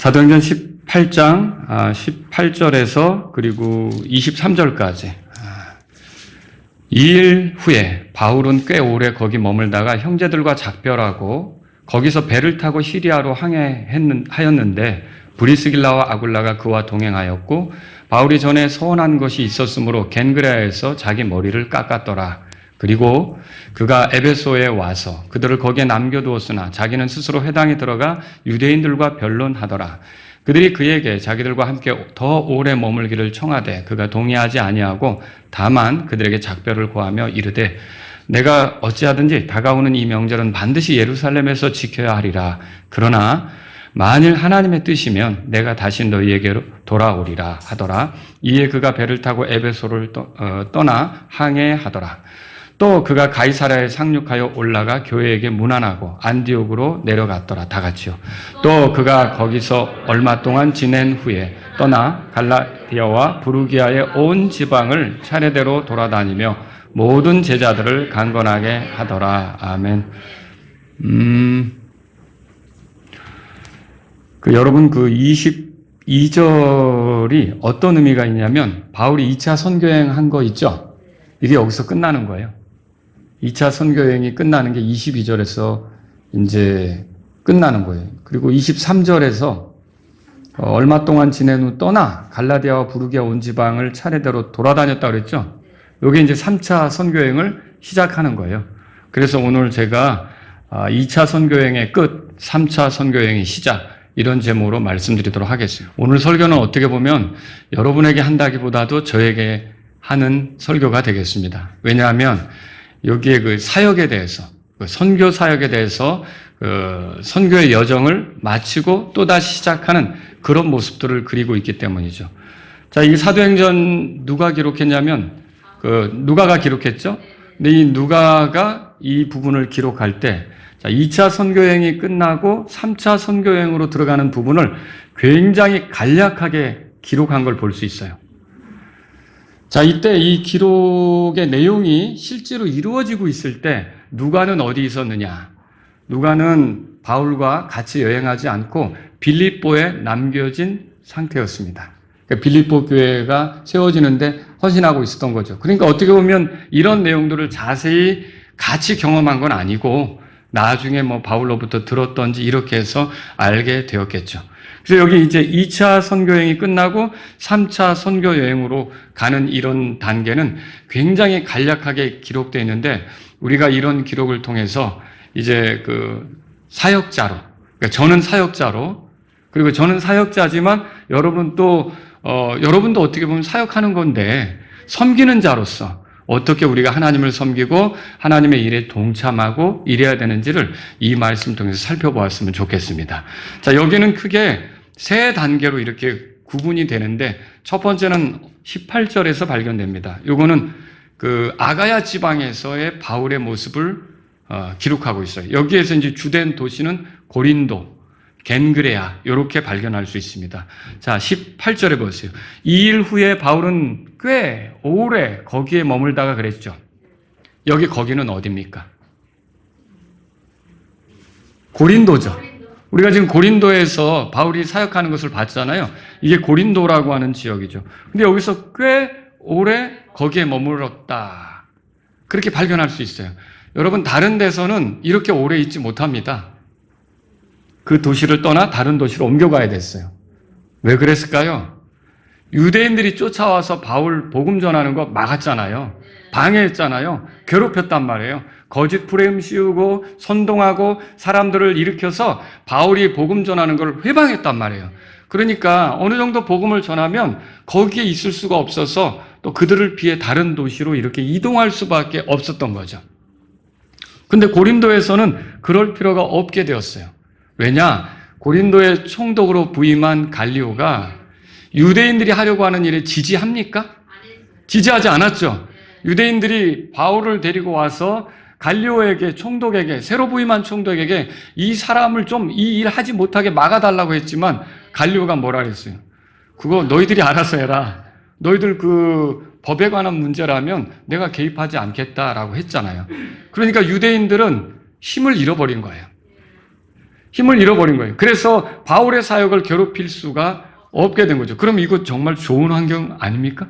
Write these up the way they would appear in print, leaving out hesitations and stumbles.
사도행전 18장 18절에서 그리고 23절까지 2일 후에 바울은 꽤 오래 거기 머물다가 형제들과 작별하고 거기서 배를 타고 시리아로 항해하였는데 브리스길라와 아굴라가 그와 동행하였고 바울이 전에 서원한 것이 있었으므로 겐그레아에서 자기 머리를 깎았더라. 그리고 그가 에베소에 와서 그들을 거기에 남겨두었으나 자기는 스스로 회당에 들어가 유대인들과 변론하더라. 그들이 그에게 자기들과 함께 더 오래 머물기를 청하되 그가 동의하지 아니하고 다만 그들에게 작별을 고하며 이르되 내가 어찌하든지 다가오는 이 명절은 반드시 예루살렘에서 지켜야 하리라. 그러나 만일 하나님의 뜻이면 내가 다시 너희에게로 돌아오리라 하더라. 이에 그가 배를 타고 에베소를 떠나 항해하더라. 또 그가 가이사랴에 상륙하여 올라가 교회에게 문안하고 안디옥으로 내려갔더라. 다 같이요. 또 그가 거기서 얼마 동안 지낸 후에 떠나 갈라디아와 부르기아의 온 지방을 차례대로 돌아다니며 모든 제자들을 강건하게 하더라. 아멘. 여러분 22절이 어떤 의미가 있냐면 바울이 2차 선교행 한 거 있죠? 이게 여기서 끝나는 거예요. 2차 선교행이 끝나는 게 22절에서 이제 끝나는 거예요. 그리고 23절에서 얼마 동안 지낸 후 떠나 갈라디아와 부르기아 온 지방을 차례대로 돌아다녔다고 그랬죠? 이게 이제 3차 선교행을 시작하는 거예요. 그래서 오늘 제가 2차 선교행의 끝, 3차 선교행의 시작, 이런 제목으로 말씀드리도록 하겠습니다. 오늘 설교는 어떻게 보면 여러분에게 한다기보다도 저에게 하는 설교가 되겠습니다. 왜냐하면 여기에 그 사역에 대해서, 선교 사역에 대해서 선교의 여정을 마치고 또다시 시작하는 그런 모습들을 그리고 있기 때문이죠. 자, 이 사도행전 누가 기록했냐면 누가가 기록했죠. 근데 이 누가가 이 부분을 기록할 때 2차 선교행이 끝나고 3차 선교행으로 들어가는 부분을 굉장히 간략하게 기록한 걸 볼 수 있어요. 자, 이때 이 기록의 내용이 실제로 이루어지고 있을 때 누가는 어디 있었느냐? 누가는 바울과 같이 여행하지 않고 빌립보에 남겨진 상태였습니다. 그러니까 빌립보 교회가 세워지는데 헌신하고 있었던 거죠. 그러니까 어떻게 보면 이런 내용들을 자세히 같이 경험한 건 아니고 나중에 바울로부터 들었던지 이렇게 해서 알게 되었겠죠. 그래서 여기 이제 2차 선교여행이 끝나고 3차 선교여행으로 가는 이런 단계는 굉장히 간략하게 기록되어 있는데 우리가 이런 기록을 통해서 이제 사역자로, 그러니까 저는 사역자로, 그리고 저는 사역자지만 여러분도 어떻게 보면 사역하는 건데 섬기는 자로서 어떻게 우리가 하나님을 섬기고 하나님의 일에 동참하고 이래야 되는지를 이 말씀 통해서 살펴보았으면 좋겠습니다. 자, 여기는 크게 세 단계로 이렇게 구분이 되는데 첫 번째는 18절에서 발견됩니다. 요거는 아가야 지방에서의 바울의 모습을 기록하고 있어요. 여기에서 이제 주된 도시는 고린도, 겐그레아 이렇게 발견할 수 있습니다. 자, 18절에 보세요. 2일 후에 바울은 꽤 오래 거기에 머물다가 그랬죠. 거기는 어디입니까? 고린도죠. 우리가 지금 고린도에서 바울이 사역하는 것을 봤잖아요. 이게 고린도라고 하는 지역이죠. 근데 여기서 꽤 오래 거기에 머물렀다. 그렇게 발견할 수 있어요. 여러분, 다른 데서는 이렇게 오래 있지 못합니다. 그 도시를 떠나 다른 도시로 옮겨가야 됐어요. 왜 그랬을까요? 유대인들이 쫓아와서 바울 복음 전하는 거 막았잖아요. 방해했잖아요. 괴롭혔단 말이에요. 거짓 프레임 씌우고 선동하고 사람들을 일으켜서 바울이 복음 전하는 걸 회방했단 말이에요. 그러니까 어느 정도 복음을 전하면 거기에 있을 수가 없어서 또 그들을 피해 다른 도시로 이렇게 이동할 수밖에 없었던 거죠. 근데 고린도에서는 그럴 필요가 없게 되었어요. 왜냐? 고린도의 총독으로 부임한 갈리오가 유대인들이 하려고 하는 일에 지지합니까? 지지하지 않았죠. 유대인들이 바울을 데리고 와서 갈리오에게, 총독에게, 새로 부임한 총독에게 이 사람을 좀 이 일 하지 못하게 막아달라고 했지만 갈리오가 뭐라 그랬어요? 그거 너희들이 알아서 해라. 너희들 법에 관한 문제라면 내가 개입하지 않겠다라고 했잖아요. 그러니까 유대인들은 힘을 잃어버린 거예요. 힘을 잃어버린 거예요. 그래서 바울의 사역을 괴롭힐 수가 없게 된 거죠. 그럼 이거 정말 좋은 환경 아닙니까?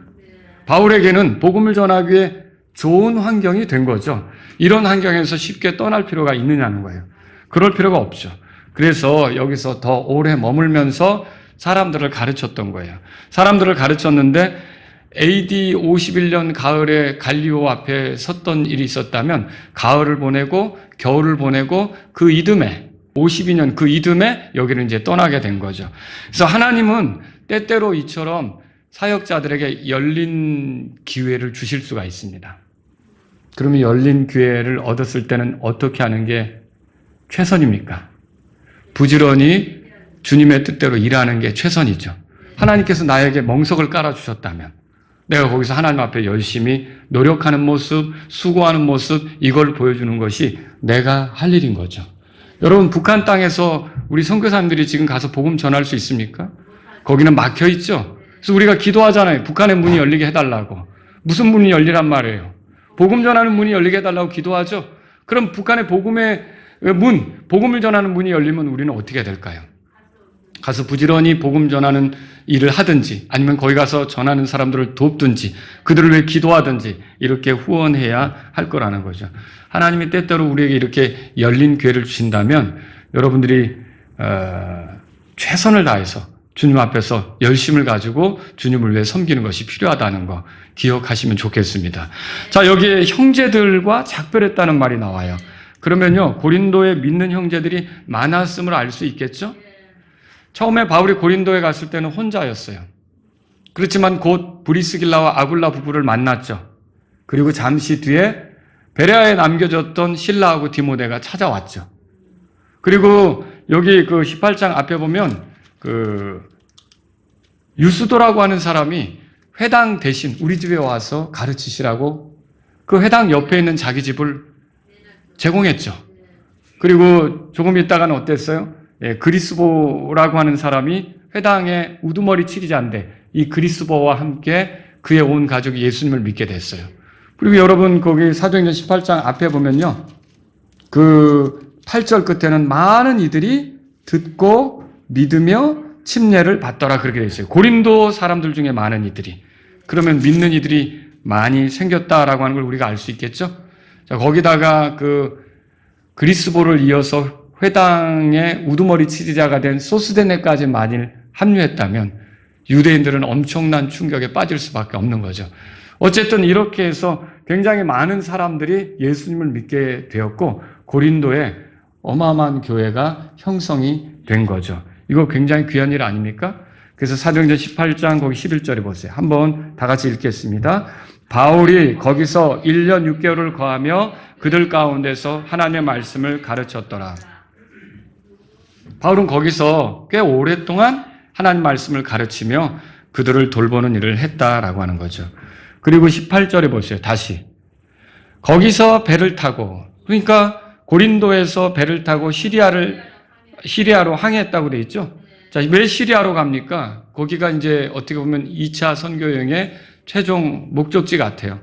바울에게는 복음을 전하기 위해 좋은 환경이 된 거죠. 이런 환경에서 쉽게 떠날 필요가 있느냐는 거예요. 그럴 필요가 없죠. 그래서 여기서 더 오래 머물면서 사람들을 가르쳤던 거예요. 사람들을 가르쳤는데 AD 51년 가을에 갈리오 앞에 섰던 일이 있었다면 가을을 보내고 겨울을 보내고 그 이듬해 52년 그 이듬해 여기를 이제 떠나게 된 거죠. 그래서 하나님은 때때로 이처럼 사역자들에게 열린 기회를 주실 수가 있습니다. 그러면 열린 기회를 얻었을 때는 어떻게 하는 게 최선입니까? 부지런히 주님의 뜻대로 일하는 게 최선이죠. 하나님께서 나에게 멍석을 깔아주셨다면 내가 거기서 하나님 앞에 열심히 노력하는 모습, 수고하는 모습 이걸 보여주는 것이 내가 할 일인 거죠. 여러분 북한 땅에서 우리 선교사님들이 지금 가서 복음 전할 수 있습니까? 거기는 막혀 있죠. 그래서 우리가 기도하잖아요. 북한의 문이 열리게 해달라고. 무슨 문이 열리란 말이에요? 복음 전하는 문이 열리게 해달라고 기도하죠. 그럼 북한의 복음의 문, 복음을 전하는 문이 열리면 우리는 어떻게 될까요? 가서 부지런히 복음 전하는 일을 하든지 아니면 거기 가서 전하는 사람들을 돕든지 그들을 위해 기도하든지 이렇게 후원해야 할 거라는 거죠. 하나님이 때때로 우리에게 이렇게 열린 기회를 주신다면 여러분들이 최선을 다해서 주님 앞에서 열심을 가지고 주님을 위해 섬기는 것이 필요하다는 거 기억하시면 좋겠습니다. 자, 여기에 형제들과 작별했다는 말이 나와요. 그러면요, 고린도에 믿는 형제들이 많았음을 알 수 있겠죠? 처음에 바울이 고린도에 갔을 때는 혼자였어요. 그렇지만 곧 브리스길라와 아굴라 부부를 만났죠. 그리고 잠시 뒤에 베레아에 남겨졌던 실라하고 디모데가 찾아왔죠. 그리고 여기 그 18장 앞에 보면 그 유스도라고 하는 사람이 회당 대신 우리 집에 와서 가르치시라고 그 회당 옆에 있는 자기 집을 제공했죠. 그리고 조금 있다가는 어땠어요? 그리스보라고 하는 사람이 회당의 우두머리 치리자인데 이 그리스보와 함께 그의 온 가족이 예수님을 믿게 됐어요. 그리고 여러분 거기 사도행전 18장 앞에 보면요. 그 8절 끝에는 많은 이들이 듣고 믿으며 침례를 받더라 그렇게 되어 있어요. 고린도 사람들 중에 많은 이들이. 그러면 믿는 이들이 많이 생겼다라고 하는 걸 우리가 알 수 있겠죠? 자, 거기다가 그 그리스보를 이어서 회당의 우두머리 치리자가 된 소스데네까지 만일 합류했다면 유대인들은 엄청난 충격에 빠질 수밖에 없는 거죠. 어쨌든 이렇게 해서 굉장히 많은 사람들이 예수님을 믿게 되었고 고린도에 어마어마한 교회가 형성이 된 거죠. 이거 굉장히 귀한 일 아닙니까? 그래서 사도행전 18장 거기 11절에 보세요. 한번 다 같이 읽겠습니다. 바울이 거기서 1년 6개월을 거하며 그들 가운데서 하나님의 말씀을 가르쳤더라. 바울은 거기서 꽤 오랫동안 하나님 말씀을 가르치며 그들을 돌보는 일을 했다라고 하는 거죠. 그리고 18절에 보세요. 다시. 거기서 배를 타고 그러니까 고린도에서 배를 타고 시리아로 항해했다고 되어 있죠. 자, 왜 시리아로 갑니까? 거기가 이제 어떻게 보면 2차 선교여행의 최종 목적지 같아요.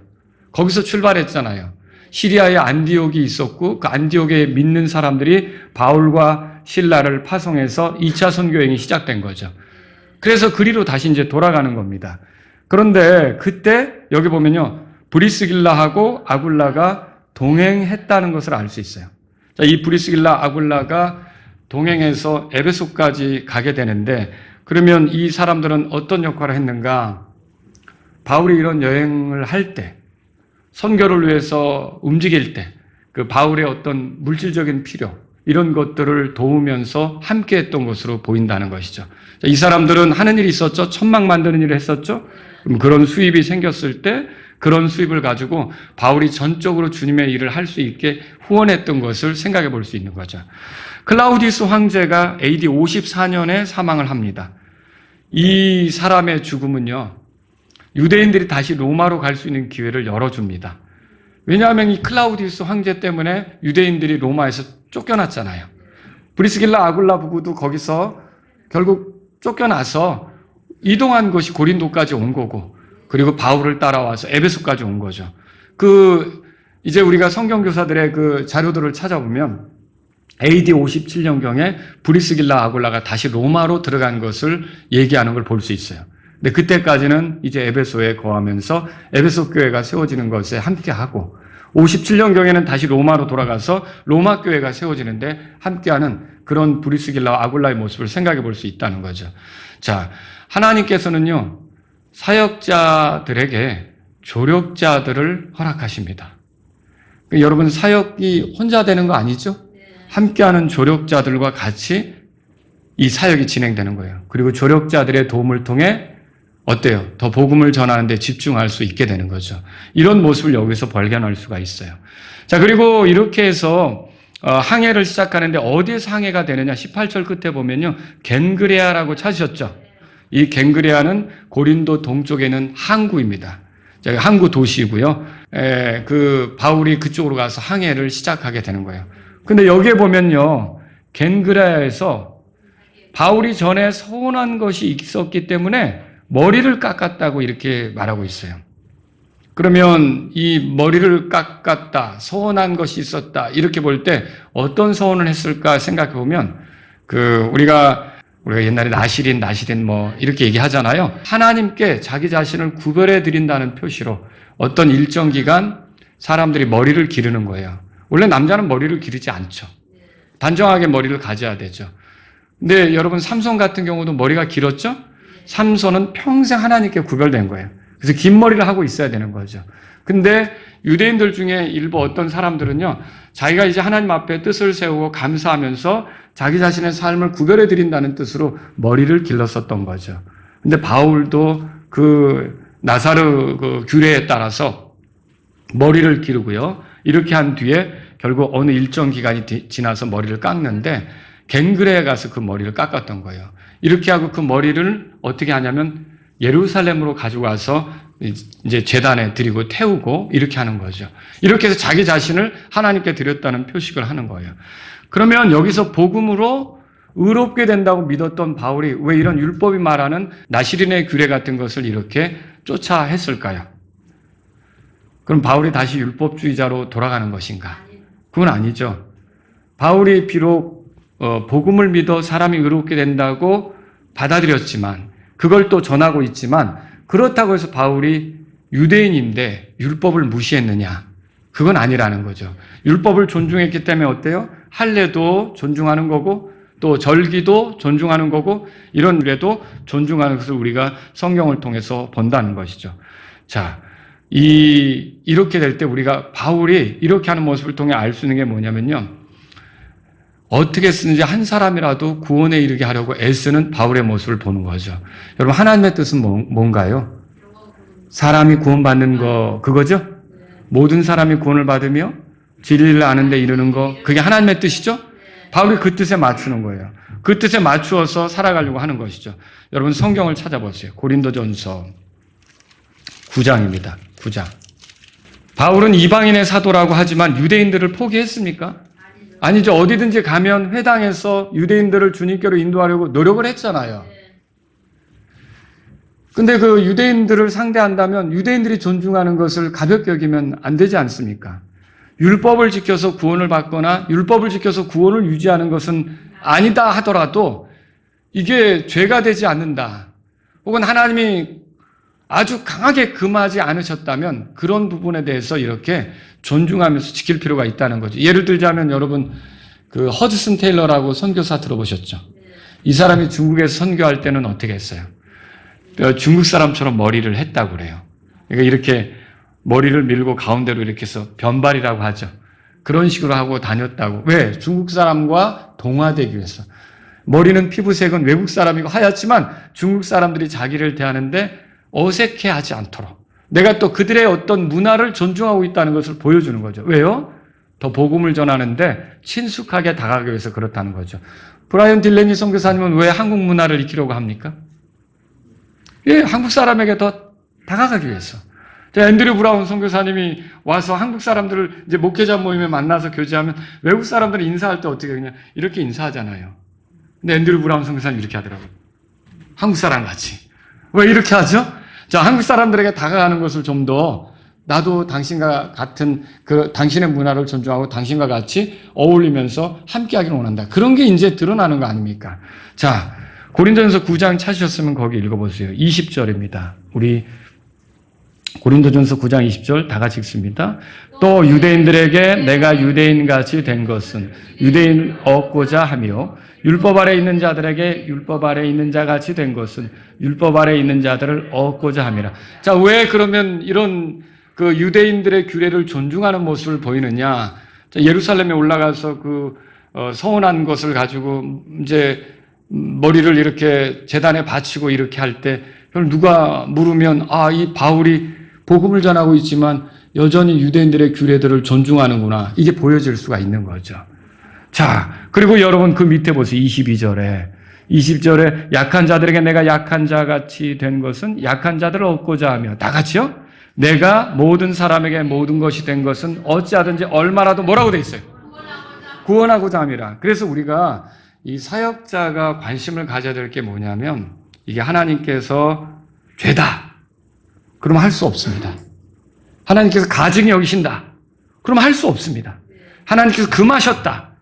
거기서 출발했잖아요. 시리아에 안디옥이 있었고 그 안디옥에 믿는 사람들이 바울과 실라를 파송해서 2차 선교여행이 시작된 거죠. 그래서 그리로 다시 이제 돌아가는 겁니다. 그런데 그때 여기 보면요. 브리스길라하고 아굴라가 동행했다는 것을 알 수 있어요. 자, 이 브리스길라 아굴라가 동행해서 에베소까지 가게 되는데 그러면 이 사람들은 어떤 역할을 했는가? 바울이 이런 여행을 할 때, 선교를 위해서 움직일 때, 그 바울의 어떤 물질적인 필요, 이런 것들을 도우면서 함께 했던 것으로 보인다는 것이죠. 이 사람들은 하는 일이 있었죠. 천막 만드는 일을 했었죠. 그럼 그런 수입이 생겼을 때 그런 수입을 가지고 바울이 전적으로 주님의 일을 할 수 있게 후원했던 것을 생각해 볼 수 있는 거죠. 클라우디우스 황제가 AD 54년에 사망을 합니다. 이 사람의 죽음은요. 유대인들이 다시 로마로 갈 수 있는 기회를 열어줍니다. 왜냐하면 이 클라우디우스 황제 때문에 유대인들이 로마에서 쫓겨났잖아요. 브리스길라 아굴라 부부도 거기서 결국 쫓겨나서 이동한 것이 고린도까지 온 거고 그리고 바울을 따라와서 에베소까지 온 거죠. 이제 우리가 성경교사들의 그 자료들을 찾아보면 AD 57년경에 브리스길라 아굴라가 다시 로마로 들어간 것을 얘기하는 걸 볼 수 있어요. 근데 그때까지는 이제 에베소에 거하면서 에베소 교회가 세워지는 것에 함께하고 57년경에는 다시 로마로 돌아가서 로마 교회가 세워지는데 함께하는 그런 브리스길라와 아굴라의 모습을 생각해 볼 수 있다는 거죠. 자, 하나님께서는요, 사역자들에게 조력자들을 허락하십니다. 여러분, 사역이 혼자 되는 거 아니죠? 함께하는 조력자들과 같이 이 사역이 진행되는 거예요. 그리고 조력자들의 도움을 통해 어때요? 더 복음을 전하는 데 집중할 수 있게 되는 거죠. 이런 모습을 여기서 발견할 수가 있어요. 자, 그리고 이렇게 해서 항해를 시작하는데 어디에서 항해가 되느냐? 18절 끝에 보면요, 겐그레아라고 찾으셨죠? 이 겐그레아는 고린도 동쪽에 있는 항구입니다. 항구 도시이고요. 그 바울이 그쪽으로 가서 항해를 시작하게 되는 거예요. 근데 여기에 보면요, 겐그레아에서 바울이 전에 서운한 것이 있었기 때문에 머리를 깎았다고 이렇게 말하고 있어요. 그러면 이 머리를 깎았다, 서운한 것이 있었다, 이렇게 볼 때 어떤 서운을 했을까 생각해 보면, 우리가 옛날에 나시린 뭐 이렇게 얘기하잖아요. 하나님께 자기 자신을 구별해 드린다는 표시로 어떤 일정 기간 사람들이 머리를 기르는 거예요. 원래 남자는 머리를 기르지 않죠. 단정하게 머리를 가져야 되죠. 근데 여러분, 삼손 같은 경우도 머리가 길었죠? 삼손은 평생 하나님께 구별된 거예요. 그래서 긴 머리를 하고 있어야 되는 거죠. 근데 유대인들 중에 일부 어떤 사람들은요, 자기가 이제 하나님 앞에 뜻을 세우고 감사하면서 자기 자신의 삶을 구별해 드린다는 뜻으로 머리를 길렀었던 거죠. 근데 바울도 그 나사르 그 규례에 따라서 머리를 기르고요. 이렇게 한 뒤에 결국 어느 일정 기간이 지나서 머리를 깎는데 겐그레에 가서 그 머리를 깎았던 거예요. 이렇게 하고 그 머리를 어떻게 하냐면 예루살렘으로 가지고 와서 이제 제단에 드리고 태우고 이렇게 하는 거죠. 이렇게 해서 자기 자신을 하나님께 드렸다는 표식을 하는 거예요. 그러면 여기서 복음으로 의롭게 된다고 믿었던 바울이 왜 이런 율법이 말하는 나시린의 규례 같은 것을 이렇게 쫓아 했을까요? 그럼 바울이 다시 율법주의자로 돌아가는 것인가? 그건 아니죠. 바울이 비록 복음을 믿어 사람이 의롭게 된다고 받아들였지만, 그걸 또 전하고 있지만, 그렇다고 해서 바울이 유대인인데 율법을 무시했느냐? 그건 아니라는 거죠. 율법을 존중했기 때문에 어때요? 할례도 존중하는 거고, 또 절기도 존중하는 거고, 이런 일에도 존중하는 것을 우리가 성경을 통해서 본다는 것이죠. 자, 이렇게 될 때 우리가 바울이 이렇게 하는 모습을 통해 알 수 있는 게 뭐냐면요, 어떻게 쓰는지 한 사람이라도 구원에 이르게 하려고 애쓰는 바울의 모습을 보는 거죠. 여러분, 하나님의 뜻은 뭔가요? 사람이 구원받는 거, 그거죠? 모든 사람이 구원을 받으며 진리를 아는 데 이르는 거, 그게 하나님의 뜻이죠? 바울이 그 뜻에 맞추는 거예요. 그 뜻에 맞추어서 살아가려고 하는 것이죠. 여러분, 성경을 찾아보세요. 고린도전서 9장입니다. 9장. 바울은 이방인의 사도라고 하지만 유대인들을 포기했습니까? 아니죠. 어디든지 가면 회당에서 유대인들을 주님께로 인도하려고 노력을 했잖아요. 근데 그 유대인들을 상대한다면 유대인들이 존중하는 것을 가볍게 여기면 안 되지 않습니까? 율법을 지켜서 구원을 받거나 율법을 지켜서 구원을 유지하는 것은 아니다 하더라도 이게 죄가 되지 않는다. 혹은 하나님이 아주 강하게 금하지 않으셨다면 그런 부분에 대해서 이렇게 존중하면서 지킬 필요가 있다는 거죠. 예를 들자면 여러분, 그 허드슨 테일러라고 선교사 들어보셨죠? 이 사람이 중국에서 선교할 때는 어떻게 했어요? 중국 사람처럼 머리를 했다고 그래요. 그러니까 이렇게 머리를 밀고 가운데로 이렇게 해서 변발이라고 하죠. 그런 식으로 하고 다녔다고. 왜? 중국 사람과 동화되기 위해서. 머리는 피부색은 외국 사람이고 하얗지만 중국 사람들이 자기를 대하는데 어색해하지 않도록. 내가 또 그들의 어떤 문화를 존중하고 있다는 것을 보여주는 거죠. 왜요? 더 복음을 전하는데 친숙하게 다가가기 위해서 그렇다는 거죠. 브라이언 딜레니 선교사님은 왜 한국 문화를 익히려고 합니까? 예, 한국 사람에게 더 다가가기 위해서. 앤드류 브라운 선교사님이 와서 한국 사람들을 이제 목회자 모임에 만나서 교제하면 외국 사람들이 인사할 때 어떻게 그냥 이렇게 인사하잖아요. 근데 앤드류 브라운 선교사님 이렇게 하더라고요. 한국 사람 같이. 왜 이렇게 하죠? 자, 한국 사람들에게 다가가는 것을 좀 더 나도 당신과 같은 당신의 문화를 존중하고 당신과 같이 어울리면서 함께하기를 원한다. 그런 게 이제 드러나는 거 아닙니까? 자, 고린도전서 9장 찾으셨으면 거기 읽어보세요. 20절입니다. 우리 고린도전서 9장 20절 다 같이 읽습니다. 또 유대인들에게 내가 유대인같이 된 것은 유대인을 얻고자 하며 율법 아래 있는 자들에게 율법 아래 있는 자같이 된 것은 율법 아래 있는 자들을 얻고자 함이라. 자, 왜 그러면 이런 그 유대인들의 규례를 존중하는 모습을 보이느냐? 자, 예루살렘에 올라가서 서운한 것을 가지고 이제 머리를 이렇게 제단에 바치고 이렇게 할 때 누가 물으면 이 바울이 복음을 전하고 있지만 여전히 유대인들의 규례들을 존중하는구나. 이게 보여질 수가 있는 거죠. 자, 그리고 여러분 그 밑에 보세요. 20절에 약한 자들에게 내가 약한 자같이 된 것은 약한 자들을 얻고자 하며 다 같이요. 내가 모든 사람에게 모든 것이 된 것은 어찌하든지 얼마라도 뭐라고 돼 있어요? 구원하고자 함이라. 그래서 우리가 이 사역자가 관심을 가져야 될 게 뭐냐면 이게 하나님께서 죄다. 그러면 할 수 없습니다. 하나님께서 가증히 여기신다. 그러면 할 수 없습니다. 하나님께서 금하셨다.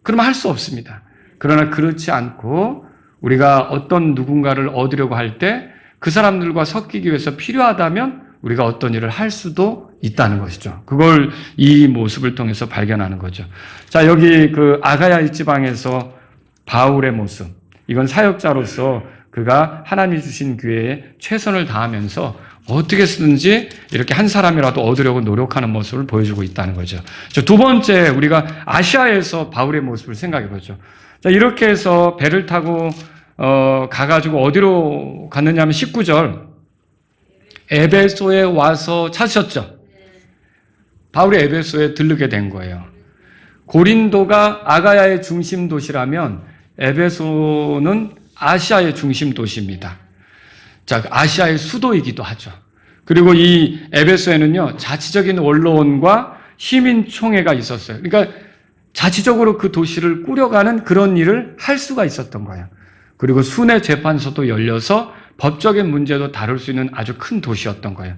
그러면 할 수 없습니다. 그러나 그렇지 않고 우리가 어떤 누군가를 얻으려고 할 때 그 사람들과 섞이기 위해서 필요하다면 우리가 어떤 일을 할 수도 있다는 것이죠. 그걸 이 모습을 통해서 발견하는 거죠. 자, 여기 아가야 지방에서 바울의 모습. 이건 사역자로서 그가 하나님이 주신 기회에 최선을 다하면서 어떻게 쓰든지 이렇게 한 사람이라도 얻으려고 노력하는 모습을 보여주고 있다는 거죠. 두 번째, 우리가 아시아에서 바울의 모습을 생각해 보죠. 자, 이렇게 해서 배를 타고 가가지고 어디로 갔느냐 하면 19절. 에베소에 와서 찾으셨죠. 바울이 에베소에 들르게 된 거예요. 고린도가 아가야의 중심 도시라면 에베소는 아시아의 중심 도시입니다. 자, 아시아의 수도이기도 하죠. 그리고 이 에베소에는요, 자치적인 원로원과 시민총회가 있었어요. 그러니까 자치적으로 그 도시를 꾸려가는 그런 일을 할 수가 있었던 거예요. 그리고 순회 재판소도 열려서 법적인 문제도 다룰 수 있는 아주 큰 도시였던 거예요.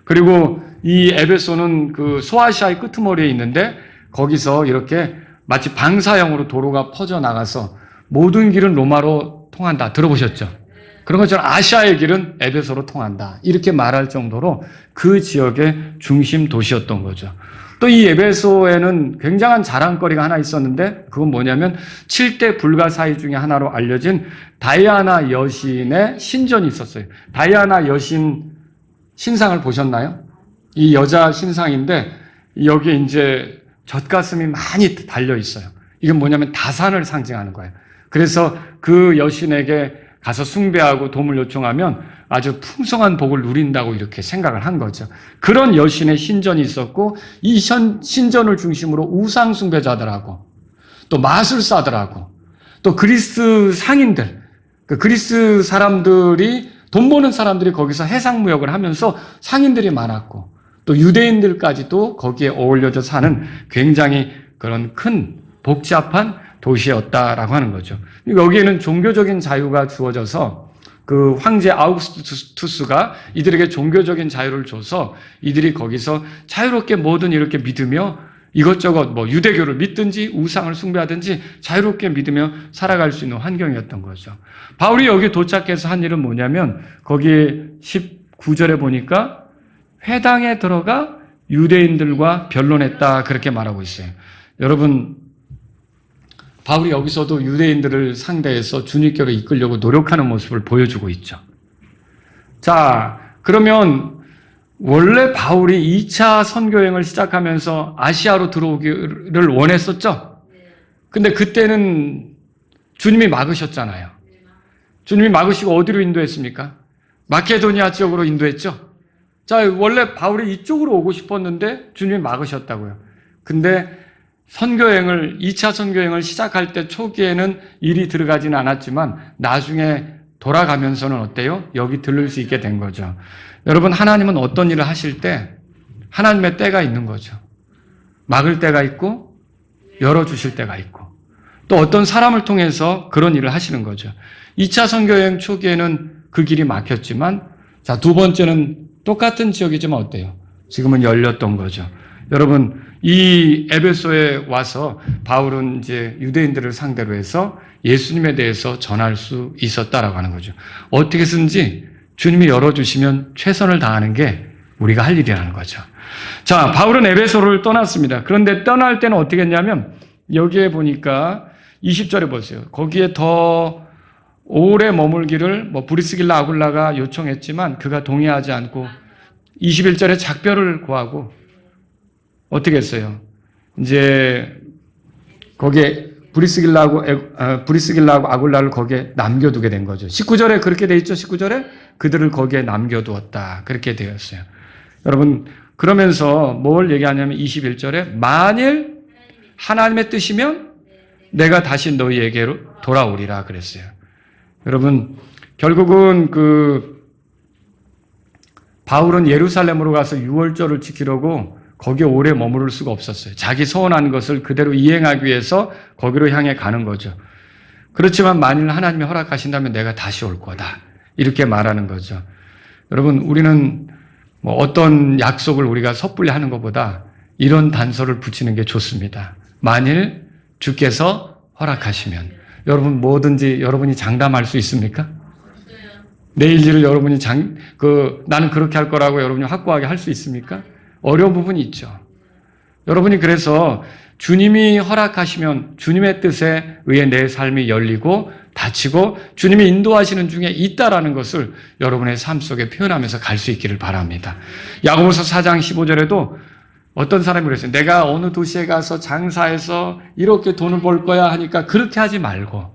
그리고 이 에베소는 소아시아의 끄트머리에 있는데 거기서 이렇게 마치 방사형으로 도로가 퍼져나가서 모든 길은 로마로 통한다. 들어보셨죠? 그런 것처럼 아시아의 길은 에베소로 통한다. 이렇게 말할 정도로 그 지역의 중심 도시였던 거죠. 또 이 에베소에는 굉장한 자랑거리가 하나 있었는데 그건 뭐냐면 7대 불가사의 중에 하나로 알려진 다이아나 여신의 신전이 있었어요. 다이아나 여신 신상을 보셨나요? 이 여자 신상인데 여기에 이제 젖가슴이 많이 달려 있어요. 이건 뭐냐면 다산을 상징하는 거예요. 그래서 그 여신에게 가서 숭배하고 도움을 요청하면 아주 풍성한 복을 누린다고 이렇게 생각을 한 거죠. 그런 여신의 신전이 있었고 이 신전을 중심으로 우상 숭배자들하고 또 마술사들하고 또 그리스 상인들, 그리스 사람들이 돈 버는 사람들이 거기서 해상무역을 하면서 상인들이 많았고 또 유대인들까지도 거기에 어울려져 사는 굉장히 그런 큰 복잡한 도시였다라고 하는 거죠. 여기에는 종교적인 자유가 주어져서 그 황제 아우구스투스가 이들에게 종교적인 자유를 줘서 이들이 거기서 자유롭게 뭐든 이렇게 믿으며 이것저것 유대교를 믿든지 우상을 숭배하든지 자유롭게 믿으며 살아갈 수 있는 환경이었던 거죠. 바울이 여기 도착해서 한 일은 뭐냐면 거기에 19절에 보니까 회당에 들어가 유대인들과 변론했다 그렇게 말하고 있어요. 여러분, 바울이 여기서도 유대인들을 상대해서 주님께로 이끌려고 노력하는 모습을 보여주고 있죠. 자, 그러면 원래 바울이 2차 선교여행을 시작하면서 아시아로 들어오기를 원했었죠? 근데 그때는 주님이 막으셨잖아요. 주님이 막으시고 어디로 인도했습니까? 마케도니아 지역으로 인도했죠? 자, 원래 바울이 이쪽으로 오고 싶었는데 주님이 막으셨다고요. 근데 2차 선교여행을 시작할 때 초기에는 일이 들어가지는 않았지만 나중에 돌아가면서는 어때요? 여기 들를 수 있게 된 거죠. 여러분, 하나님은 어떤 일을 하실 때 하나님의 때가 있는 거죠. 막을 때가 있고 열어주실 때가 있고 또 어떤 사람을 통해서 그런 일을 하시는 거죠. 2차 선교여행 초기에는 그 길이 막혔지만 자, 두 번째는 똑같은 지역이지만 어때요? 지금은 열렸던 거죠. 여러분, 이 에베소에 와서 바울은 이제 유대인들을 상대로 해서 예수님에 대해서 전할 수 있었다라고 하는 거죠. 어떻게든지 주님이 열어주시면 최선을 다하는 게 우리가 할 일이라는 거죠. 자, 바울은 에베소를 떠났습니다. 그런데 떠날 때는 어떻게 했냐면 여기에 보니까 20절에 보세요. 거기에 더 오래 머물기를 브리스길라 아굴라가 요청했지만 그가 동의하지 않고 21절에 작별을 구하고 어떻게 했어요? 이제 거기에 브리스길라하고 아굴라를 거기에 남겨두게 된 거죠. 19절에 그렇게 돼 있죠. 19절에 그들을 거기에 남겨두었다. 그렇게 되었어요. 여러분, 그러면서 뭘 얘기하냐면 21절에 만일 하나님의 뜻이면 내가 다시 너희에게로 돌아오리라 그랬어요. 여러분, 결국은 바울은 예루살렘으로 가서 유월절을 지키려고 거기에 오래 머무를 수가 없었어요. 자기 서원한 것을 그대로 이행하기 위해서 거기로 향해 가는 거죠. 그렇지만 만일 하나님이 허락하신다면 내가 다시 올 거다. 이렇게 말하는 거죠. 여러분, 우리는 어떤 약속을 우리가 섣불리 하는 것보다 이런 단서를 붙이는 게 좋습니다. 만일 주께서 허락하시면. 여러분, 뭐든지 여러분이 장담할 수 있습니까? 내일 일을 여러분이 나는 그렇게 할 거라고 여러분이 확고하게 할 수 있습니까? 어려운 부분이 있죠. 여러분이 그래서 주님이 허락하시면 주님의 뜻에 의해 내 삶이 열리고 닫히고 주님이 인도하시는 중에 있다라는 것을 여러분의 삶 속에 표현하면서 갈 수 있기를 바랍니다. 야고보서 4장 15절에도 어떤 사람이 그랬어요. 내가 어느 도시에 가서 장사해서 이렇게 돈을 벌 거야 하니까 그렇게 하지 말고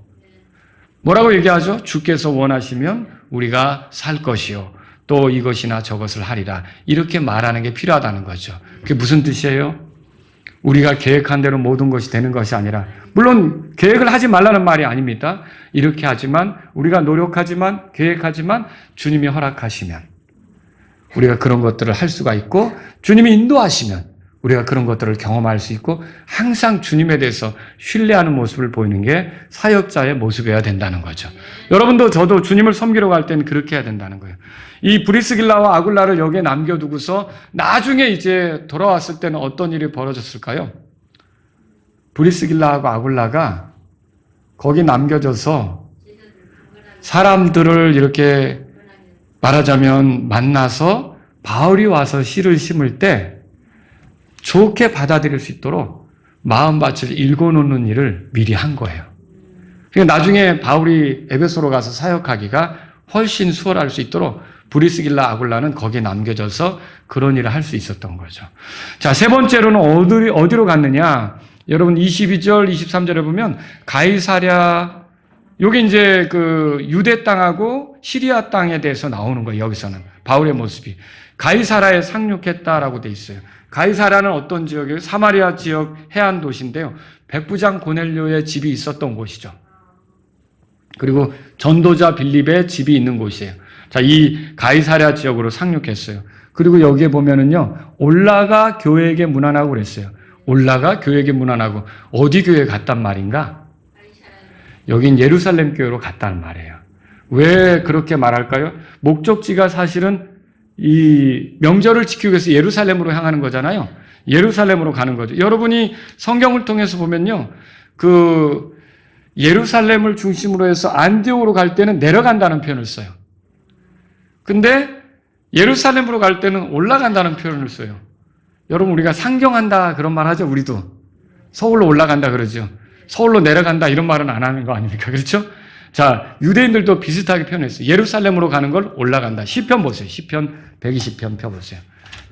뭐라고 얘기하죠? 주께서 원하시면 우리가 살 것이요. 또 이것이나 저것을 하리라. 이렇게 말하는 게 필요하다는 거죠. 그게 무슨 뜻이에요? 우리가 계획한 대로 모든 것이 되는 것이 아니라, 물론 계획을 하지 말라는 말이 아닙니다. 이렇게 하지만, 우리가 노력하지만, 계획하지만 주님이 허락하시면 우리가 그런 것들을 할 수가 있고, 주님이 인도하시면 우리가 그런 것들을 경험할 수 있고, 항상 주님에 대해서 신뢰하는 모습을 보이는 게 사역자의 모습이어야 된다는 거죠. 여러분도 저도 주님을 섬기러 갈 때는 그렇게 해야 된다는 거예요. 이 브리스길라와 아굴라를 여기에 남겨두고서 나중에 이제 돌아왔을 때는 어떤 일이 벌어졌을까요? 브리스길라하고 아굴라가 거기 남겨져서 사람들을 이렇게 말하자면 만나서 바울이 와서 씨를 심을 때 좋게 받아들일 수 있도록 마음밭을 읽어놓는 일을 미리 한 거예요. 그러니까 나중에 바울이 에베소로 가서 사역하기가 훨씬 수월할 수 있도록 브리스길라 아굴라는 거기에 남겨져서 그런 일을 할 수 있었던 거죠. 자, 세 번째로는 어디로 갔느냐? 여러분 22절, 23절에 보면 가이사랴, 요게 이제 유대 땅하고 시리아 땅에 대해서 나오는 거예요. 여기서는 바울의 모습이 가이사랴에 상륙했다라고 돼 있어요. 가이사랴는 어떤 지역이에요? 사마리아 지역 해안 도시인데요. 백부장 고넬료의 집이 있었던 곳이죠. 그리고 전도자 빌립의 집이 있는 곳이에요. 자, 이 가이사랴 지역으로 상륙했어요. 그리고 여기에 보면은요, 올라가 교회에게 문안하고 그랬어요. 올라가 교회에게 문안하고 어디 교회에 갔단 말인가? 여긴 예루살렘 교회로 갔다는 말이에요. 왜 그렇게 말할까요? 목적지가 사실은 이 명절을 지키기 위해서 예루살렘으로 향하는 거잖아요. 예루살렘으로 가는 거죠. 여러분이 성경을 통해서 보면요, 예루살렘을 중심으로 해서 안디옥으로 갈 때는 내려간다는 표현을 써요. 근데 예루살렘으로 갈 때는 올라간다는 표현을 써요. 여러분, 우리가 상경한다 그런 말 하죠. 우리도 서울로 올라간다 그러죠. 서울로 내려간다 이런 말은 안 하는 거 아닙니까? 그렇죠? 자, 유대인들도 비슷하게 표현했어요. 예루살렘으로 가는 걸 올라간다. 시편 보세요. 시편 120편 펴보세요.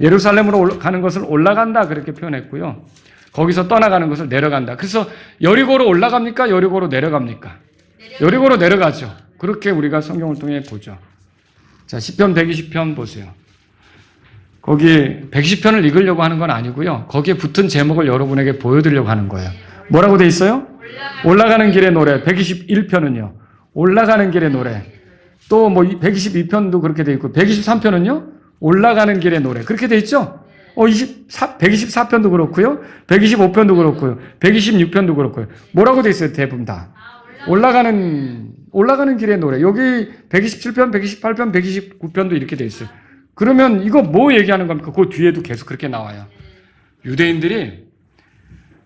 예루살렘으로 가는 것을 올라간다 그렇게 표현했고요. 거기서 떠나가는 것을 내려간다. 그래서 여리고로 올라갑니까? 여리고로 내려갑니까? 여리고로 내려가죠. 그렇게 우리가 성경을 통해 보죠. 자, 시편 120편 보세요. 거기 120편을 읽으려고 하는 건 아니고요. 거기에 붙은 제목을 여러분에게 보여드리려고 하는 거예요. 뭐라고 돼 있어요? 올라가는 길의 노래. 121편은요. 올라가는 길의 노래. 또 122편도 그렇게 돼 있고 123편은요. 올라가는 길의 노래. 그렇게 돼 있죠? 124편도 그렇고요. 125편도 그렇고요. 126편도 그렇고요. 뭐라고 돼 있어요? 대부분 다. 올라가는 길의 노래. 여기 127편, 128편, 129편도 이렇게 돼 있어요. 그러면 이거 뭐 얘기하는 겁니까? 그 뒤에도 계속 그렇게 나와요. 유대인들이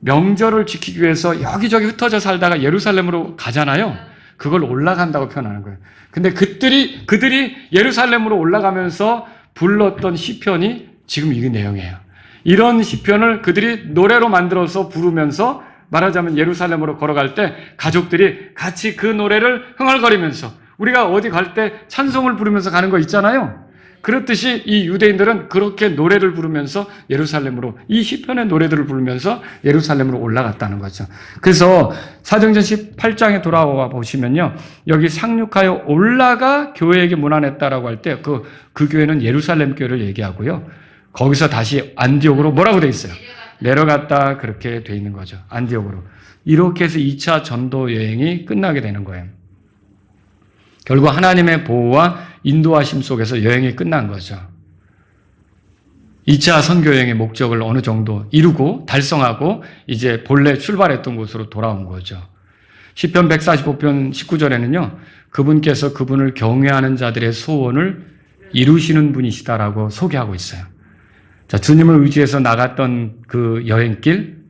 명절을 지키기 위해서 여기저기 흩어져 살다가 예루살렘으로 가잖아요. 그걸 올라간다고 표현하는 거예요. 근데 그들이 예루살렘으로 올라가면서 불렀던 시편이 지금 이 내용이에요. 이런 시편을 그들이 노래로 만들어서 부르면서 말하자면 예루살렘으로 걸어갈 때 가족들이 같이 그 노래를 흥얼거리면서 우리가 어디 갈 때 찬송을 부르면서 가는 거 있잖아요. 그렇듯이 이 유대인들은 그렇게 노래를 부르면서 예루살렘으로 이 시편의 노래들을 부르면서 예루살렘으로 올라갔다는 거죠. 그래서 사도행전 18장에 돌아와 보시면요. 여기 상륙하여 올라가 교회에게 문안했다라고 할 때 그 교회는 예루살렘 교회를 얘기하고요. 거기서 다시 안디옥으로 뭐라고 돼 있어요? 내려갔다 그렇게 돼 있는 거죠. 안디옥으로. 이렇게 해서 2차 전도 여행이 끝나게 되는 거예요. 결국 하나님의 보호와 인도하심 속에서 여행이 끝난 거죠. 2차 선교 여행의 목적을 어느 정도 이루고 달성하고 이제 본래 출발했던 곳으로 돌아온 거죠. 시편 145편 19절에는요. 그분께서 그분을 경외하는 자들의 소원을 이루시는 분이시다라고 소개하고 있어요. 자, 주님을 의지해서 나갔던 그 여행길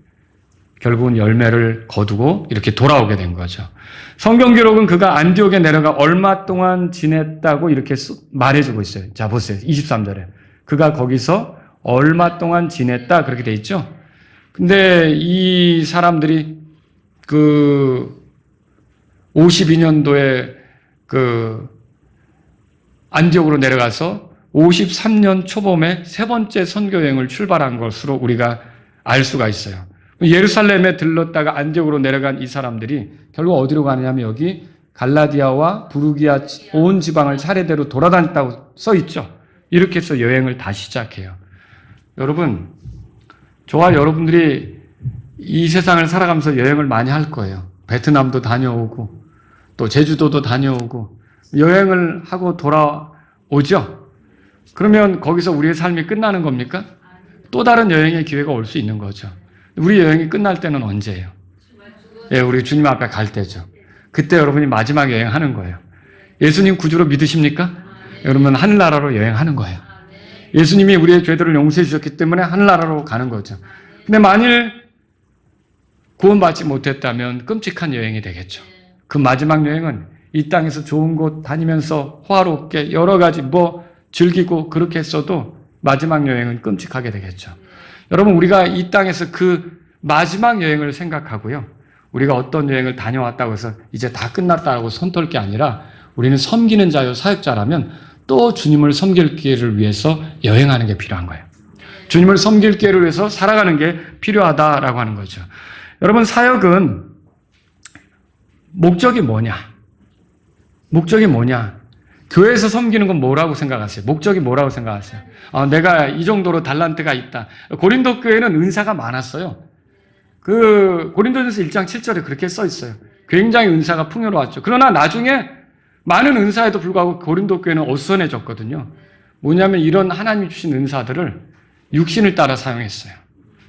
결국은 열매를 거두고 이렇게 돌아오게 된 거죠. 성경 기록은 그가 안디옥에 내려가 얼마 동안 지냈다고 이렇게 말해주고 있어요. 자, 보세요. 23절에. 그가 거기서 얼마 동안 지냈다 그렇게 돼 있죠. 근데 이 사람들이 그 52년도에 그 안디옥으로 내려가서 53년 초봄에 세 번째 선교 여행을 출발한 것으로 우리가 알 수가 있어요. 예루살렘에 들렀다가 안디옥으로 내려간 이 사람들이 결국 어디로 가느냐면 여기 갈라디아와 부르기아 온 지방을 차례대로 돌아다녔다고 써 있죠. 이렇게 해서 여행을 다시 시작해요. 여러분, 저와 여러분들이 이 세상을 살아가면서 여행을 많이 할 거예요. 베트남도 다녀오고 또 제주도도 다녀오고 여행을 하고 돌아오죠. 그러면 거기서 우리의 삶이 끝나는 겁니까? 또 다른 여행의 기회가 올 수 있는 거죠. 우리 여행이 끝날 때는 언제예요? 예, 우리 주님 앞에 갈 때죠. 그때 여러분이 마지막 여행하는 거예요. 예수님 구주로 믿으십니까? 여러분 하늘나라로 여행하는 거예요. 예수님이 우리의 죄들을 용서해 주셨기 때문에 하늘나라로 가는 거죠. 근데 만일 구원받지 못했다면 끔찍한 여행이 되겠죠. 그 마지막 여행은 이 땅에서 좋은 곳 다니면서 호화롭게 여러 가지 즐기고 그렇게 했어도 마지막 여행은 끔찍하게 되겠죠. 여러분 우리가 이 땅에서 그 마지막 여행을 생각하고요. 우리가 어떤 여행을 다녀왔다고 해서 이제 다 끝났다고 손떨 게 아니라 우리는 섬기는 자요 사역자라면 또 주님을 섬길 기회를 위해서 여행하는 게 필요한 거예요. 주님을 섬길 기회를 위해서 살아가는 게 필요하다라고 하는 거죠. 여러분 사역은 목적이 뭐냐? 목적이 뭐냐? 교회에서 섬기는 건 뭐라고 생각하세요? 목적이 뭐라고 생각하세요? 내가 이 정도로 달란트가 있다. 고린도 교회는 은사가 많았어요. 그 고린도전서 1장 7절에 그렇게 써 있어요. 굉장히 은사가 풍요로웠죠. 그러나 나중에 많은 은사에도 불구하고 고린도 교회는 어수선해졌거든요. 뭐냐면 이런 하나님이 주신 은사들을 육신을 따라 사용했어요.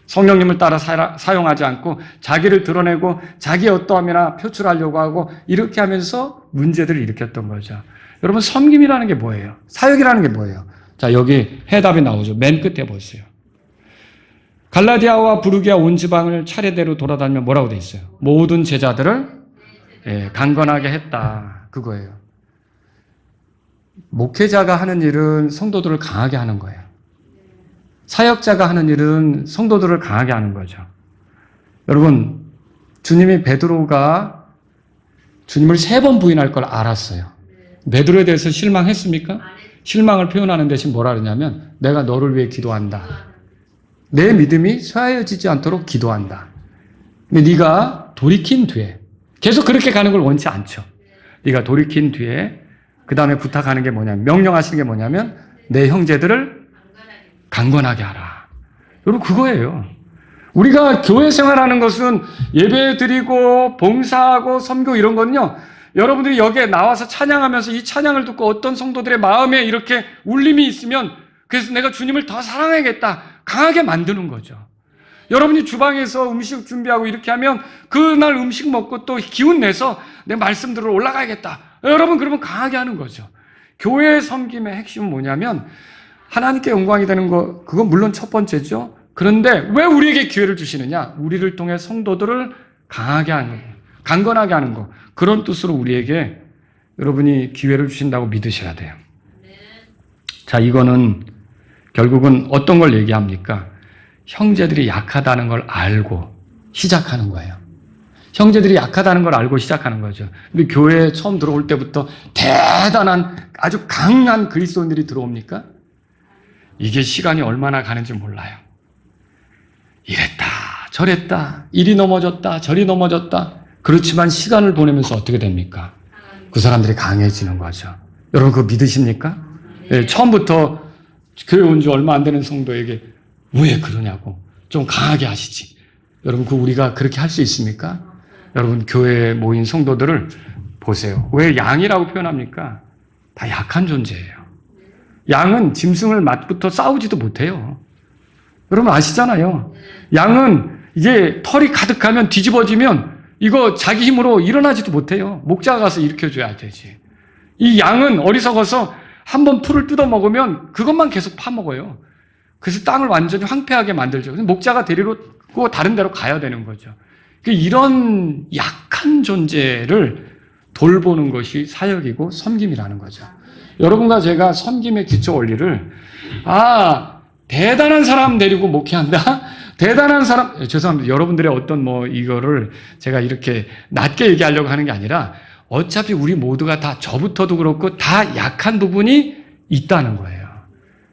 성령님을 따라 사용하지 않고 자기를 드러내고 자기의 어떠함이나 표출하려고 하고 이렇게 하면서 문제들을 일으켰던 거죠. 여러분 섬김이라는 게 뭐예요? 사역이라는 게 뭐예요? 자, 여기 해답이 나오죠. 맨 끝에 보세요. 갈라디아와 부르기아 온 지방을 차례대로 돌아다니며 뭐라고 돼 있어요? 모든 제자들을 강건하게 했다. 그거예요. 목회자가 하는 일은 성도들을 강하게 하는 거예요. 사역자가 하는 일은 성도들을 강하게 하는 거죠. 여러분, 주님이 베드로가 주님을 3번 부인할 걸 알았어요. 베드로에 대해서 실망했습니까? 실망을 표현하는 대신 뭐라 그러냐면 내가 너를 위해 기도한다. 내 믿음이 쇠하여지지 않도록 기도한다. 근데 네가 돌이킨 뒤에 계속 그렇게 가는 걸 원치 않죠. 네가 돌이킨 뒤에 그 다음에 부탁하는 게 뭐냐면 명령하시는 게 뭐냐면 내 형제들을 강건하게 하라. 여러분 그거예요. 우리가 교회 생활하는 것은 예배 드리고 봉사하고 섬기고 이런 건요. 여러분들이 여기에 나와서 찬양하면서 이 찬양을 듣고 어떤 성도들의 마음에 이렇게 울림이 있으면 그래서 내가 주님을 더 사랑하겠다. 강하게 만드는 거죠. 여러분이 주방에서 음식 준비하고 이렇게 하면 그날 음식 먹고 또 기운 내서 내 말씀 들으러 올라가야겠다. 여러분 그러면 강하게 하는 거죠. 교회 섬김의 핵심은 뭐냐면 하나님께 영광이 되는 거, 그건 물론 첫 번째죠. 그런데 왜 우리에게 기회를 주시느냐? 우리를 통해 성도들을 강하게 하는 거, 강건하게 하는 거. 그런 뜻으로 우리에게 여러분이 기회를 주신다고 믿으셔야 돼요. 자, 이거는 결국은 어떤 걸 얘기합니까? 형제들이 약하다는 걸 알고 시작하는 거예요. 형제들이 약하다는 걸 알고 시작하는 거죠. 근데 교회에 처음 들어올 때부터 대단한 아주 강한 그리스도인들이 들어옵니까? 이게 시간이 얼마나 가는지 몰라요. 이랬다 저랬다, 이리 넘어졌다 저리 넘어졌다. 그렇지만 시간을 보내면서 어떻게 됩니까? 그 사람들이 강해지는 거죠. 여러분 그거 믿으십니까? 네, 처음부터 교회 온 지 얼마 안 되는 성도에게 왜 그러냐고 좀 강하게 하시지. 여러분 그 우리가 그렇게 할 수 있습니까? 여러분 교회에 모인 성도들을 보세요. 왜 양이라고 표현합니까? 다 약한 존재예요. 양은 짐승을 맞부터 싸우지도 못해요. 여러분 아시잖아요. 양은 이게 털이 가득하면 뒤집어지면 이거 자기 힘으로 일어나지도 못해요. 목자가 가서 일으켜줘야 되지. 이 양은 어리석어서 한번 풀을 뜯어 먹으면 그것만 계속 파먹어요. 그래서 땅을 완전히 황폐하게 만들죠. 목자가 데리고 다른 데로 가야 되는 거죠. 이런 약한 존재를 돌보는 것이 사역이고 섬김이라는 거죠. 여러분과 제가 섬김의 기초 원리를 대단한 사람 데리고 목회한다? 대단한 사람, 죄송합니다. 여러분들의 어떤 이거를 제가 이렇게 낮게 얘기하려고 하는 게 아니라 어차피 우리 모두가 다 저부터도 그렇고 다 약한 부분이 있다는 거예요.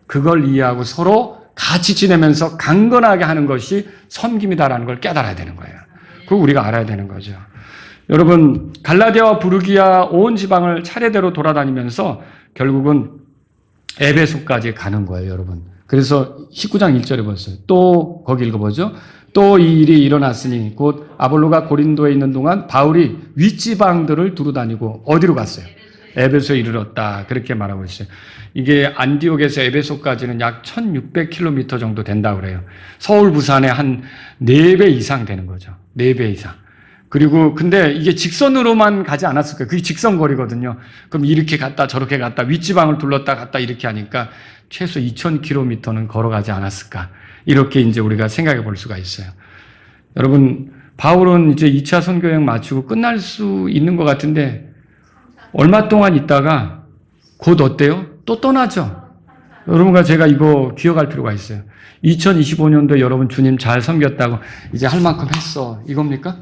그걸 이해하고 서로 같이 지내면서 강건하게 하는 것이 섬김이다라는 걸 깨달아야 되는 거예요. 그거 우리가 알아야 되는 거죠. 여러분 갈라디아와 부르기아 온 지방을 차례대로 돌아다니면서 결국은 에베소까지 가는 거예요, 여러분. 그래서 19장 1절에 보세요. 또 거기 읽어보죠. 또 이 일이 일어났으니 곧 아볼로가 고린도에 있는 동안 바울이 윗지방들을 두루 다니고 어디로 갔어요? 에베소에 이르렀다. 그렇게 말하고 있어요. 이게 안디옥에서 에베소까지는 약 1600km 정도 된다고 그래요. 서울, 부산에 한 4배 이상 되는 거죠. 4배 이상. 그리고 근데 이게 직선으로만 가지 않았을 거예요. 그게 직선거리거든요. 그럼 이렇게 갔다 저렇게 갔다 윗지방을 둘렀다 갔다 이렇게 하니까 최소 2000km는 걸어가지 않았을까. 이렇게 이제 우리가 생각해 볼 수가 있어요. 여러분, 바울은 이제 2차 선교여행 마치고 끝날 수 있는 것 같은데 얼마 동안 있다가 곧 어때요? 또 떠나죠. 여러분과 제가 이거 기억할 필요가 있어요. 2025년도에 여러분 주님 잘 섬겼다고 이제 할 만큼 했어. 이겁니까?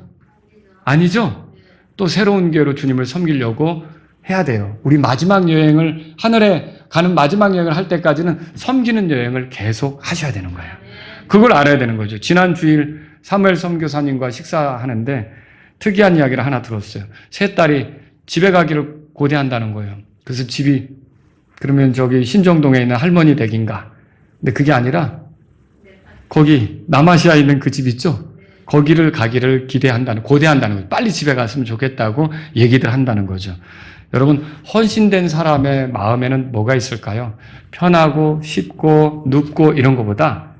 아니죠. 또 새로운 교회로 주님을 섬기려고 해야 돼요. 우리 마지막 여행을, 하늘에 가는 마지막 여행을 할 때까지는 섬기는 여행을 계속 하셔야 되는 거예요. 그걸 알아야 되는 거죠. 지난 주일 사무엘 선교사님과 식사하는데 특이한 이야기를 하나 들었어요. 세 딸이 집에 가기를 고대한다는 거예요. 그래서 집이 그러면 저기 신정동에 있는 할머니 댁인가. 근데 그게 아니라 거기 남아시아에 있는 그 집 있죠? 거기를 가기를 고대한다는 거예요. 빨리 집에 갔으면 좋겠다고 얘기들 한다는 거죠. 여러분, 헌신된 사람의 마음에는 뭐가 있을까요? 편하고 쉽고 눕고 이런 것보다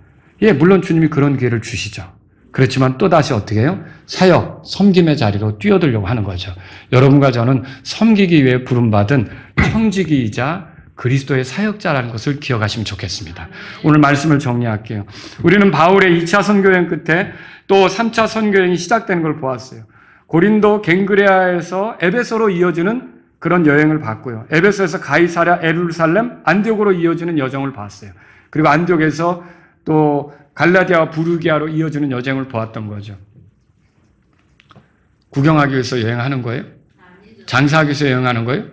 물론 주님이 그런 기회를 주시죠. 그렇지만 또다시 어떻게 해요? 사역, 섬김의 자리로 뛰어들려고 하는 거죠. 여러분과 저는 섬기기 위해 부름받은 청지기이자 그리스도의 사역자라는 것을 기억하시면 좋겠습니다. 오늘 말씀을 정리할게요. 우리는 바울의 2차 선교여행 끝에 또 3차 선교여행이 시작되는 걸 보았어요. 고린도 갱그레아에서 에베소로 이어지는 그런 여행을 봤고요. 에베소에서 가이사랴, 예루살렘, 안디옥으로 이어지는 여정을 봤어요. 그리고 안디옥에서 또 갈라디아와 부르기아로 이어지는 여정을 보았던 거죠. 구경하기 위해서 여행하는 거예요? 장사하기 위해서 여행하는 거예요?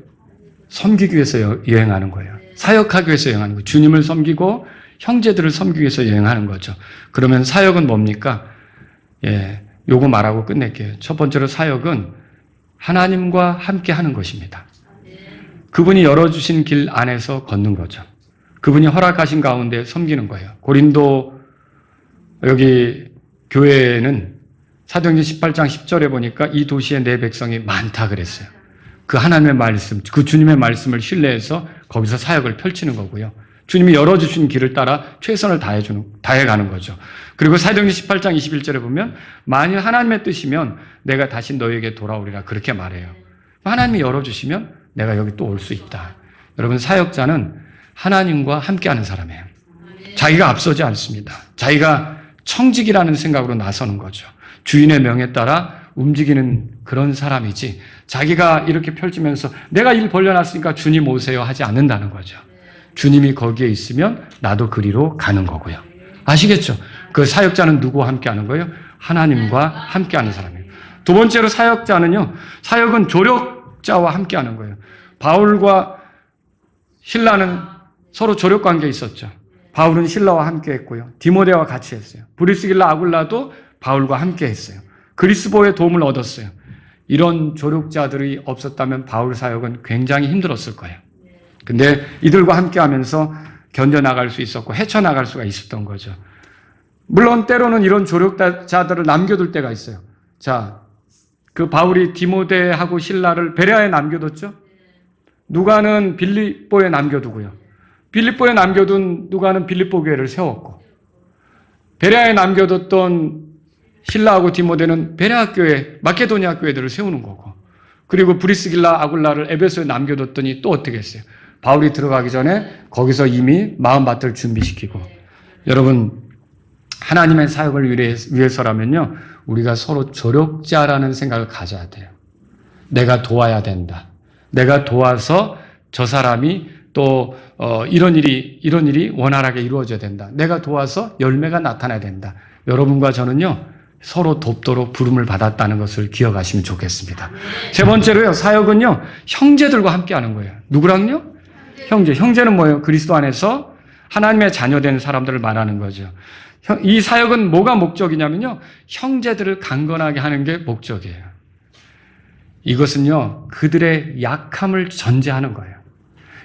섬기기 위해서 여행하는 거예요. 사역하기 위해서 여행하는 거예요. 주님을 섬기고 형제들을 섬기기 위해서 여행하는 거죠. 그러면 사역은 뭡니까? 요거 말하고 끝낼게요. 첫 번째로 사역은 하나님과 함께 하는 것입니다. 그분이 열어주신 길 안에서 걷는 거죠. 그분이 허락하신 가운데 섬기는 거예요. 고린도 여기 교회에는 사도행전 18장 10절에 보니까 이 도시에 내 백성이 많다 그랬어요. 그 하나님의 말씀, 그 주님의 말씀을 신뢰해서 거기서 사역을 펼치는 거고요. 주님이 열어주신 길을 따라 최선을 다해가는 거죠. 그리고 사도행전 18장 21절에 보면 만일 하나님의 뜻이면 내가 다시 너에게 돌아오리라 그렇게 말해요. 하나님이 열어주시면 내가 여기 또 올 수 있다. 여러분 사역자는 하나님과 함께하는 사람이에요. 자기가 앞서지 않습니다. 자기가 청직이라는 생각으로 나서는 거죠. 주인의 명에 따라 움직이는 그런 사람이지 자기가 이렇게 펼치면서 내가 일 벌려놨으니까 주님 오세요 하지 않는다는 거죠. 주님이 거기에 있으면 나도 그리로 가는 거고요. 아시겠죠? 그 사역자는 누구와 함께하는 거예요? 하나님과 함께하는 사람이에요. 두 번째로 사역자는요. 사역은 조력자와 함께하는 거예요. 바울과 실라는 서로 조력 관계에 있었죠. 바울은 실라와 함께했고요. 디모데와 같이 했어요. 브리스길라 아굴라도 바울과 함께했어요. 그리스도의 도움을 얻었어요. 이런 조력자들이 없었다면 바울 사역은 굉장히 힘들었을 거예요. 근데 이들과 함께하면서 견뎌나갈 수 있었고 헤쳐나갈 수가 있었던 거죠. 물론 때로는 이런 조력자들을 남겨둘 때가 있어요. 자, 그 바울이 디모데하고 실라를 베레아에 남겨뒀죠. 누가는 빌립보에 남겨두고요. 빌립보에 남겨둔 누가는 빌립보 교회를 세웠고 베레아에 남겨뒀던 실라하고 디모데는 베레아 교회, 마케도니아 교회들을 세우는 거고 그리고 브리스길라 아굴라를 에베소에 남겨뒀더니 또 어떻게 했어요? 바울이 들어가기 전에 거기서 이미 마음밭을 준비시키고 여러분 하나님의 사역을 위해서라면요 우리가 서로 조력자라는 생각을 가져야 돼요. 내가 도와야 된다. 내가 도와서 저 사람이 또 이런 일이 원활하게 이루어져야 된다. 내가 도와서 열매가 나타나야 된다. 여러분과 저는요 서로 돕도록 부름을 받았다는 것을 기억하시면 좋겠습니다. 세 번째로요 사역은요 형제들과 함께하는 거예요. 누구랑요? 형제는 뭐예요? 그리스도 안에서 하나님의 자녀된 사람들을 말하는 거죠. 이 사역은 뭐가 목적이냐면요 형제들을 강건하게 하는 게 목적이에요. 이것은요 그들의 약함을 전제하는 거예요.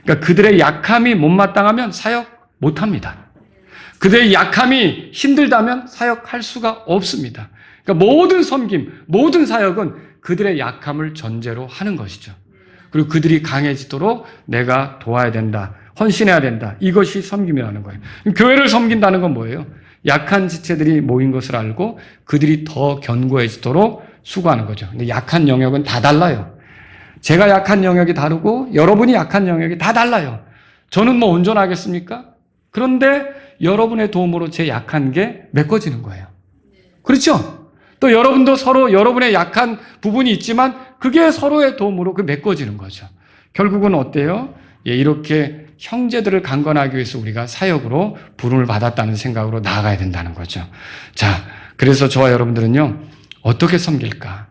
그러니까 그들의 약함이 못마땅하면 사역 못합니다. 그들의 약함이 힘들다면 사역할 수가 없습니다. 그러니까 모든 섬김, 모든 사역은 그들의 약함을 전제로 하는 것이죠. 그리고 그들이 강해지도록 내가 도와야 된다. 헌신해야 된다. 이것이 섬김이라는 거예요. 교회를 섬긴다는 건 뭐예요? 약한 지체들이 모인 것을 알고 그들이 더 견고해지도록 수고하는 거죠. 근데 약한 영역은 다 달라요. 제가 약한 영역이 다르고 여러분이 약한 영역이 다 달라요. 저는 뭐 온전하겠습니까? 그런데 여러분의 도움으로 제 약한 게 메꿔지는 거예요. 그렇죠? 또 여러분도 서로 여러분의 약한 부분이 있지만 그게 서로의 도움으로 그 메꿔지는 거죠. 결국은 어때요? 이렇게 형제들을 강건하기 위해서 우리가 사역으로 부름을 받았다는 생각으로 나아가야 된다는 거죠. 자, 그래서 저와 여러분들은요, 어떻게 섬길까?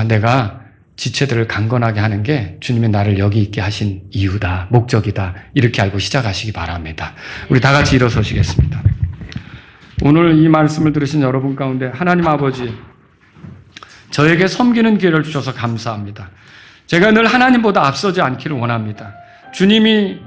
내가 지체들을 강건하게 하는 게 주님이 나를 여기 있게 하신 이유다, 목적이다. 이렇게 알고 시작하시기 바랍니다. 우리 다 같이 일어서시겠습니다. 오늘 이 말씀을 들으신 여러분 가운데 하나님 아버지, 저에게 섬기는 기회를 주셔서 감사합니다. 제가 늘 하나님보다 앞서지 않기를 원합니다. 주님이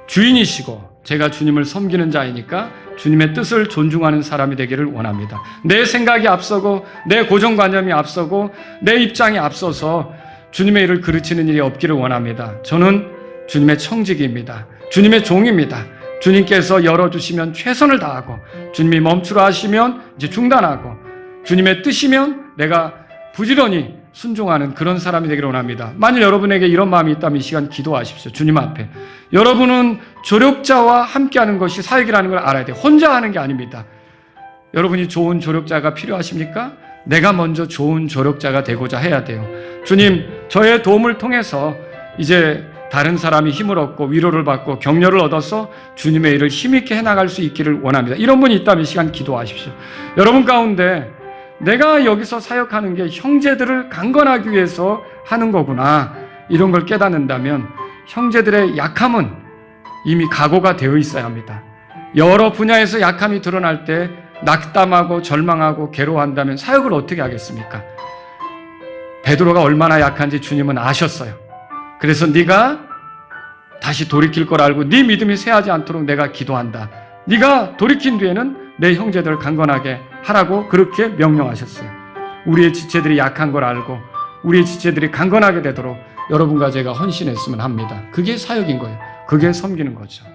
주인이시고 제가 주님을 섬기는 자이니까 주님의 뜻을 존중하는 사람이 되기를 원합니다. 내 생각이 앞서고 내 고정관념이 앞서고 내 입장이 앞서서 주님의 일을 그르치는 일이 없기를 원합니다. 저는 주님의 청직입니다. 주님의 종입니다. 주님께서 열어주시면 최선을 다하고 주님이 멈추라 하시면 이제 중단하고 주님의 뜻이면 내가 부지런히 순종하는 그런 사람이 되기를 원합니다. 만일 여러분에게 이런 마음이 있다면 이 시간 기도하십시오. 주님 앞에. 여러분은 조력자와 함께하는 것이 사역이라는 걸 알아야 돼요. 혼자 하는 게 아닙니다. 여러분이 좋은 조력자가 필요하십니까? 내가 먼저 좋은 조력자가 되고자 해야 돼요. 주님, 저의 도움을 통해서 이제 다른 사람이 힘을 얻고 위로를 받고 격려를 얻어서 주님의 일을 힘있게 해나갈 수 있기를 원합니다. 이런 분이 있다면 이 시간 기도하십시오. 여러분 가운데 내가 여기서 사역하는 게 형제들을 강건하기 위해서 하는 거구나, 이런 걸 깨닫는다면 형제들의 약함은 이미 각오가 되어 있어야 합니다. 여러 분야에서 약함이 드러날 때 낙담하고 절망하고 괴로워한다면 사역을 어떻게 하겠습니까? 베드로가 얼마나 약한지 주님은 아셨어요. 그래서 네가 다시 돌이킬 걸 알고 네 믿음이 쇠하지 않도록 내가 기도한다. 네가 돌이킨 뒤에는 내 형제들을 강건하게 하라고 그렇게 명령하셨어요. 우리의 지체들이 약한 걸 알고 우리의 지체들이 강건하게 되도록 여러분과 제가 헌신했으면 합니다. 그게 사역인 거예요. 그게 섬기는 거죠.